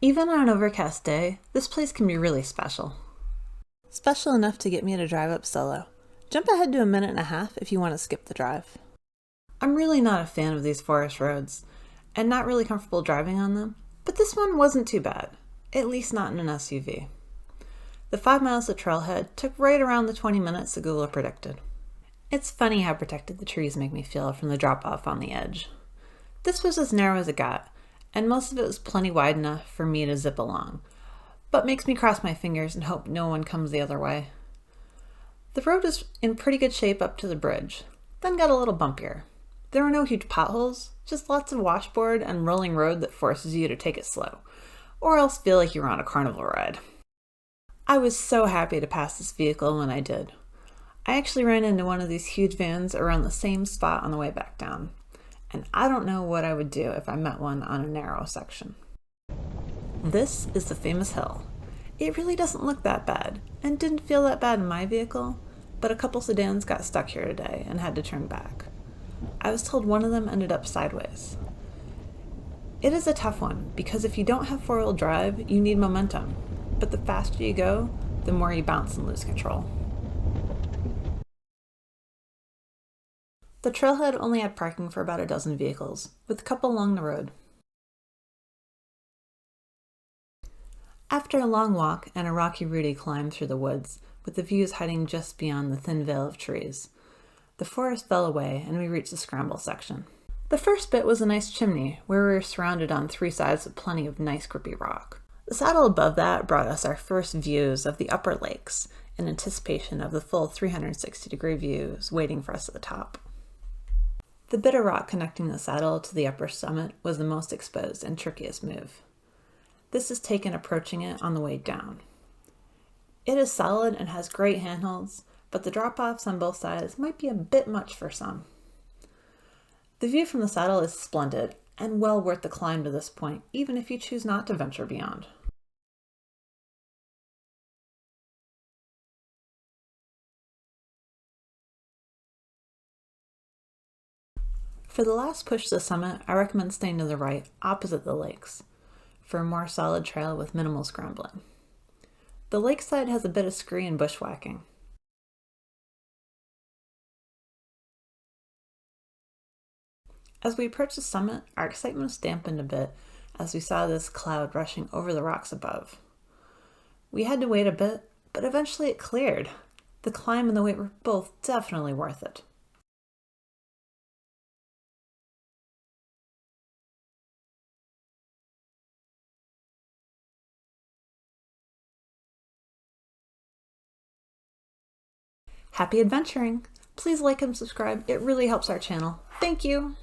Even on an overcast day, this place can be really special. Special enough to get me to drive up solo. Jump ahead to a minute and a half if you want to skip the drive. I'm really not a fan of these forest roads, and not really comfortable driving on them, but this one wasn't too bad, at least not in an SUV. The 5 miles of trailhead took right around the 20 minutes that Google predicted. It's funny how protected the trees make me feel from the drop-off on the edge. This was as narrow as it got, and most of it was plenty wide enough for me to zip along, but makes me cross my fingers and hope no one comes the other way. The road is in pretty good shape up to the bridge, then got a little bumpier. There were no huge potholes, just lots of washboard and rolling road that forces you to take it slow, or else feel like you're on a carnival ride. I was so happy to pass this vehicle when I did. I actually ran into one of these huge vans around the same spot on the way back down, and I don't know what I would do if I met one on a narrow section. This is the famous hill. It really doesn't look that bad, and didn't feel that bad in my vehicle, but a couple sedans got stuck here today and had to turn back. I was told one of them ended up sideways. It is a tough one, because if you don't have four-wheel drive, you need momentum, but the faster you go, the more you bounce and lose control. The trailhead only had parking for about a dozen vehicles, with a couple along the road. After a long walk and a rocky, rooty climb through the woods, with the views hiding just beyond the thin veil of trees, the forest fell away and we reached the Scramble section. The first bit was a nice chimney, where we were surrounded on three sides with plenty of nice grippy rock. The saddle above that brought us our first views of the upper lakes, in anticipation of the full 360-degree views waiting for us at the top. The bit of rock connecting the saddle to the upper summit was the most exposed and trickiest move. This is taken approaching it on the way down. It is solid and has great handholds, but the drop-offs on both sides might be a bit much for some. The view from the saddle is splendid and well worth the climb to this point, even if you choose not to venture beyond. For the last push to the summit, I recommend staying to the right, opposite the lakes, for a more solid trail with minimal scrambling. The lakeside has a bit of scree and bushwhacking. As we approached the summit, our excitement was dampened a bit as we saw this cloud rushing over the rocks above. We had to wait a bit, but eventually it cleared. The climb and the wait were both definitely worth it. Happy adventuring! Please like and subscribe, it really helps our channel. Thank you!